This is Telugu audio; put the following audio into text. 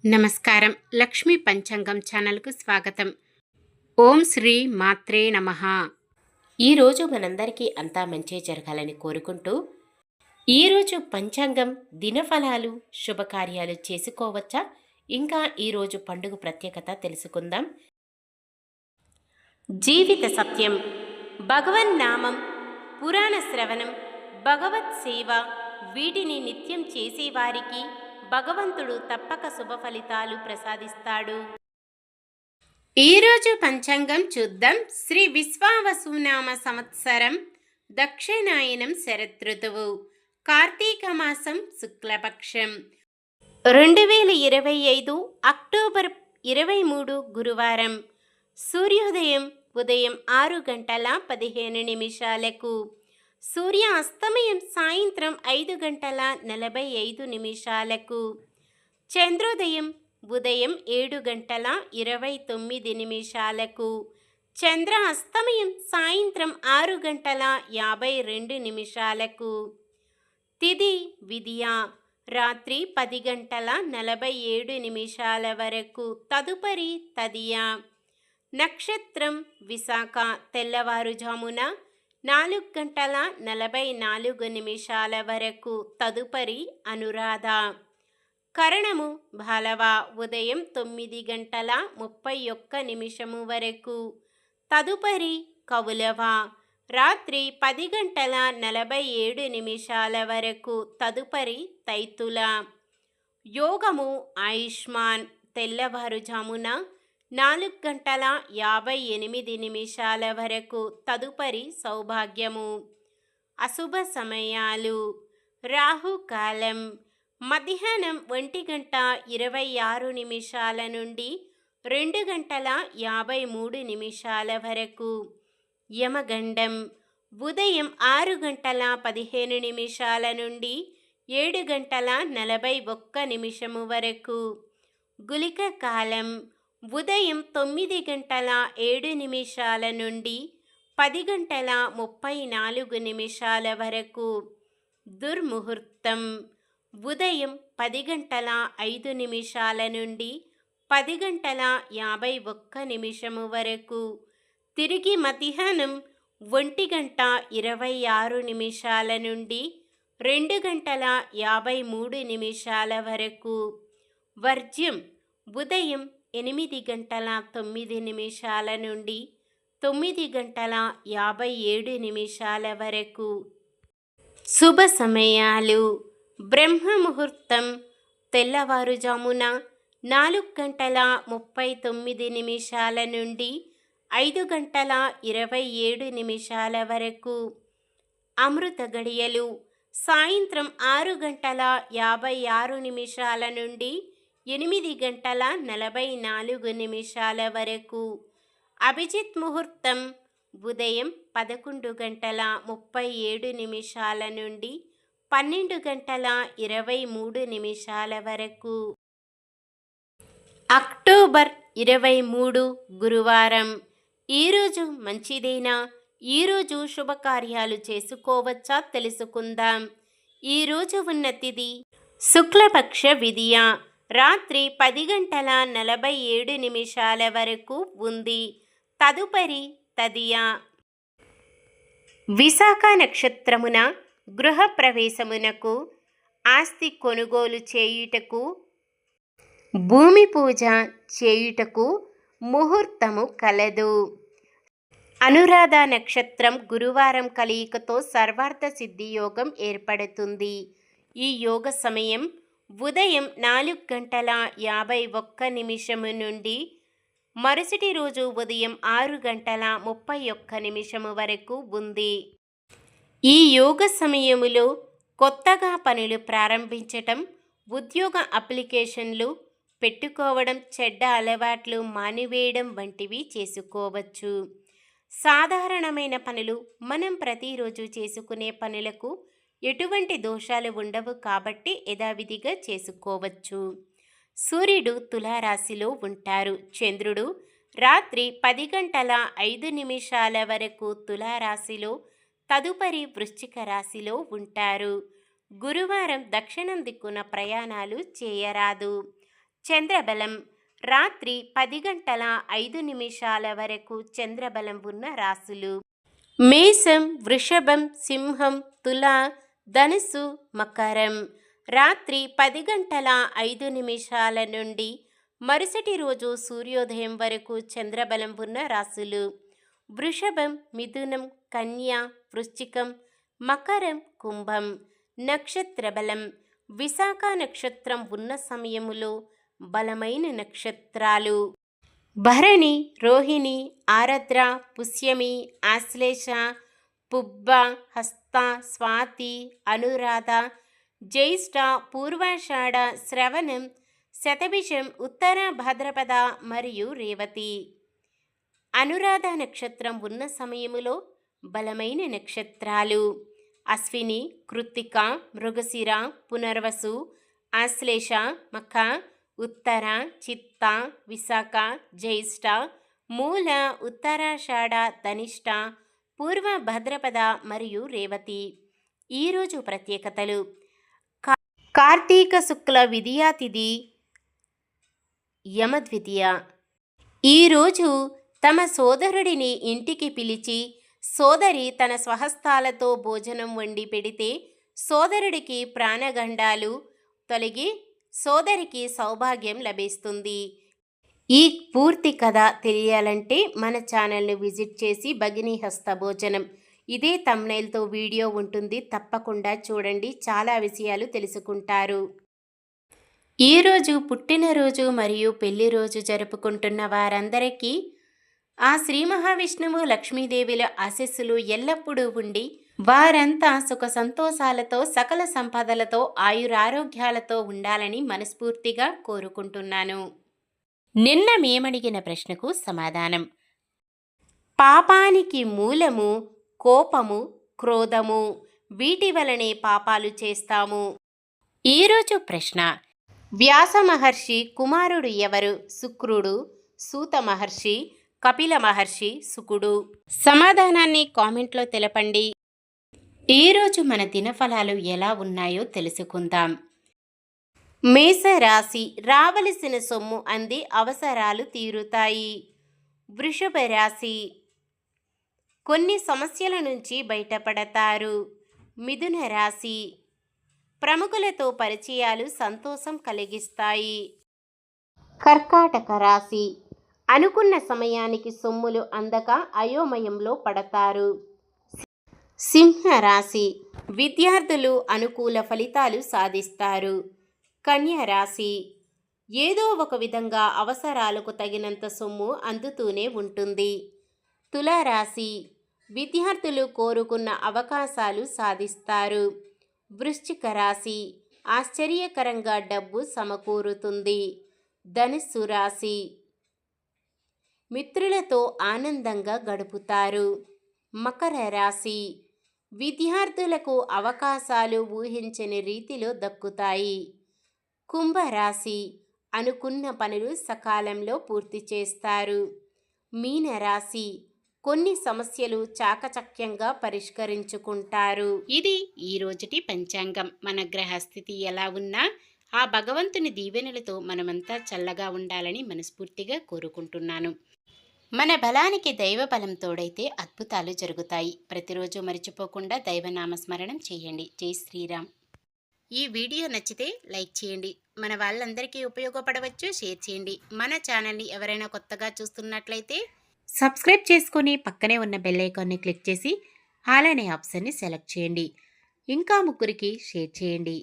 నమస్కారం. లక్ష్మీ పంచాంగం ఛానల్కు స్వాగతం. ఓం శ్రీ మాత్రే నమః. ఈరోజు మనందరికీ అంతా మంచి జరగాలని కోరుకుంటూ, ఈరోజు పంచాంగం దినఫలాలు శుభకార్యాలు చేసుకోవచ్చా, ఇంకా ఈరోజు పండుగ ప్రత్యేకత తెలుసుకుందాం. జీవిత సత్యం, భగవన్ నామం, పురాణ శ్రవణం, భగవత్ సేవ వీటిని నిత్యం చేసేవారికి భగవంతుడు తప్పక శుభ ఫలితాలు ప్రసాదిస్తాడు. ఈరోజు పంచాంగం చూద్దాం. శ్రీ విశ్వావసునామ సంవత్సరం, దక్షిణాయనం శరదృతువు, కార్తీక మాసం, శుక్లపక్షం, 2025 అక్టోబర్ 23 గురువారం. సూర్యోదయం ఉదయం 6:15 సూర్య అస్తమయం సాయంత్రం 5:45. చంద్రోదయం ఉదయం 7:29. చంద్ర అస్తమయం సాయంత్రం 6:52. తిథి విదియ రాత్రి 10:47 వరకు, తదుపరి తదియ. నక్షత్రం విశాఖ తెల్లవారుజామున 4:44 వరకు, తదుపరి అనురాధ. కరణము బాలవ ఉదయం 9:31 వరకు, తదుపరి కౌలవ రాత్రి 10:47 వరకు, తదుపరి తైతుల. యోగము ఆయుష్మాన్ తెల్లవారుజామున 4:58 వరకు, తదుపరి సౌభాగ్యము. అశుభ సమయాలు: రాహుకాలం మధ్యాహ్నం 1:26 నుండి 2:53 వరకు. యమగండం ఉదయం 6:15 నుండి 7:41 వరకు. గుళిక కాలం ఉదయం 9:07 నుండి 10:34 వరకు. దుర్ముహూర్తం ఉదయం 10:05 నుండి 10:51 వరకు. తిరిగి మధ్యాహ్నం 1:26 నుండి 2:53 వరకు. వర్జ్యం ఉదయం 8:09 నుండి 9:57 వరకు. శుభ సమయాలు: బ్రహ్మముహూర్తం తెల్లవారుజామున 4:39 నుండి 5:27 వరకు. అమృత గడియలు సాయంత్రం 6:56 నుండి 8:44 వరకు. అభిజిత్ ముహూర్తం ఉదయం 11:37 నుండి 12:23 వరకు. అక్టోబర్ 23 గురువారం. ఈరోజు మంచిదేనా? ఈరోజు శుభకార్యాలు చేసుకోవచ్చా తెలుసుకుందాం. ఈరోజు ఉన్న తిథి శుక్లపక్ష విదియ రాత్రి 10:47 వరకు ఉంది, తదుపరి తదియ. విశాఖ నక్షత్రమున గృహప్రవేశమునకు, ఆస్తి కొనుగోలు చేయుటకు, భూమి పూజ చేయుటకు ముహూర్తము కలదు. అనురాధ నక్షత్రం గురువారం కలయికతో సర్వార్థ సిద్ధి యోగం ఏర్పడుతుంది. ఈ యోగ సమయం ఉదయం 4:51 నుండి మరుసటి రోజు ఉదయం 6:31 వరకు ఉంది. ఈ యోగ సమయములో కొత్తగా పనులు ప్రారంభించటం, ఉద్యోగ అప్లికేషన్లు పెట్టుకోవడం, చెడ్డ అలవాట్లు మానివేయడం వంటివి చేసుకోవచ్చు. సాధారణమైన పనులు మనం ప్రతిరోజు చేసుకునే పనులకు ఎటువంటి దోషాలు ఉండవు కాబట్టి యథావిధిగా చేసుకోవచ్చు. సూర్యుడు తులారాశిలో ఉంటారు. చంద్రుడు రాత్రి 10:05 వరకు తులారాశిలో, తదుపరి వృశ్చిక రాశిలో ఉంటారు. గురువారం దక్షిణం దిక్కున ప్రయాణాలు చేయరాదు. చంద్రబలం రాత్రి 10 గంటల 5 నిమిషాల వరకు చంద్రబలం ఉన్న రాశులు: మేషం, వృషభం, సింహం, తుల, ధనుసు, మకరం. రాత్రి 10 గంటల 5 నిమిషాల నుండి మరుసటి రోజు సూర్యోదయం వరకు చంద్రబలం ఉన్న రాశులు: వృషభం, మిథునం, కన్య, వృశ్చికం, మకరం, కుంభం. నక్షత్ర బలం: విశాఖ నక్షత్రం ఉన్న సమయములో బలమైన నక్షత్రాలు: భరణి, రోహిణి, ఆరద్ర, పుష్యమి, ఆశ్లేష, పుబ్బ, హస్త, స్వాతి, అనురాధ, జ్యేష్ఠ, పూర్వాషాఢ, శ్రవణం, శతభిషం, ఉత్తర భాద్రపద మరియు రేవతి. అనురాధ నక్షత్రం ఉన్న సమయములో బలమైన నక్షత్రాలు: అశ్విని, కృత్తిక, మృగశిర, పునర్వసు, ఆశ్లేష, మఖ, ఉత్తర, చిత్త, విశాఖ, జ్యేష్ఠ, మూల, ఉత్తరాషాఢ, ధనిష్ట, పూర్వ భాద్రపద మరియు రేవతి. ఈరోజు ప్రత్యేకతలు: కార్తీక శుక్ల విదియా తిథి యమద్వితీయ. ఈరోజు తమ సోదరుడిని ఇంటికి పిలిచి సోదరి తన స్వహస్తాలతో భోజనం వండి పెడితే సోదరుడికి ప్రాణగండాలు తొలగి సోదరికి సౌభాగ్యం లభిస్తుంది. ఈ పూర్తి కథ తెలియాలంటే మన ఛానల్ని విజిట్ చేసి భగిని హస్త భోజనం ఇదే థంబ్నెయిల్తో వీడియో ఉంటుంది, తప్పకుండా చూడండి, చాలా విషయాలు తెలుసుకుంటారు. ఈరోజు పుట్టినరోజు మరియు పెళ్లి రోజు జరుపుకుంటున్న వారందరికీ ఆ శ్రీ మహావిష్ణువు లక్ష్మీదేవిల ఆశీస్సులు ఎల్లప్పుడూ ఉండి వారంతా సుఖ సంతోషాలతో సకల సంపదలతో ఆయురారోగ్యాలతో ఉండాలని మనస్ఫూర్తిగా కోరుకుంటున్నాను. నిన్న మేమడిగిన ప్రశ్నకు సమాధానం: పాపానికి మూలము కోపము, క్రోధము. వీటి వలనే పాపాలు చేస్తాము. ఈరోజు ప్రశ్న: వ్యాస మహర్షి కుమారుడు ఎవరు? శుక్రుడు, సూత మహర్షి, కపిల మహర్షి, శుకుడు. సమాధానాన్ని కామెంట్లో తెలపండి. ఈరోజు మన దినఫలాలు ఎలా ఉన్నాయో తెలుసుకుందాం. మేషరాశి: రావలసిన సొమ్ము అంది అవసరాలు తీరుతాయి. వృషభ రాశి: కొన్ని సమస్యల నుంచి బయటపడతారు. మిథున రాశి: ప్రముఖులతో పరిచయాలు సంతోషం కలిగిస్తాయి. కర్కాటక రాశి: అనుకున్న సమయానికి సొమ్ములు అందక అయోమయంలో పడతారు. సింహరాశి: విద్యార్థులు అనుకూల ఫలితాలు సాధిస్తారు. కన్య రాశి: ఏదో ఒక విధంగా అవసరాలకు తగినంత సొమ్ము అందుతూనే ఉంటుంది. తులారాశి: విద్యార్థులు కోరుకున్న అవకాశాలు సాధిస్తారు. వృశ్చిక రాశి: ఆశ్చర్యకరంగా డబ్బు సమకూరుతుంది. ధనుస్సు రాశి: మిత్రులతో ఆనందంగా గడుపుతారు. మకర రాశి: విద్యార్థులకు అవకాశాలు ఊహించని రీతిలో దక్కుతాయి. కుంభరాశి: అనుకున్న పనులు సకాలంలో పూర్తి చేస్తారు. మీనరాశి: కొన్ని సమస్యలు చాకచక్యంగా పరిష్కరించుకుంటారు. ఇది ఈ రోజుటి పంచాంగం. మన గ్రహస్థితి ఎలా ఉన్నా ఆ భగవంతుని దీవెనలతో మనమంతా చల్లగా ఉండాలని మనస్ఫూర్తిగా కోరుకుంటున్నాను. మన బలానికి దైవ బలం తోడైతే అద్భుతాలు జరుగుతాయి. ప్రతిరోజు మర్చిపోకుండా దైవనామస్మరణం చేయండి. జై శ్రీరామ్. ఈ వీడియో నచ్చితే లైక్ చేయండి. మన వాళ్ళందరికీ ఉపయోగపడవచ్చు, షేర్ చేయండి. మన ఛానల్ని ఎవరైనా కొత్తగా చూస్తున్నట్లయితే సబ్స్క్రైబ్ చేసుకొని పక్కనే ఉన్న బెల్ ఐకాన్ని క్లిక్ చేసి ఆల్ అనే ఆప్షన్ని సెలెక్ట్ చేయండి. ఇంకా ముగ్గురికి షేర్ చేయండి.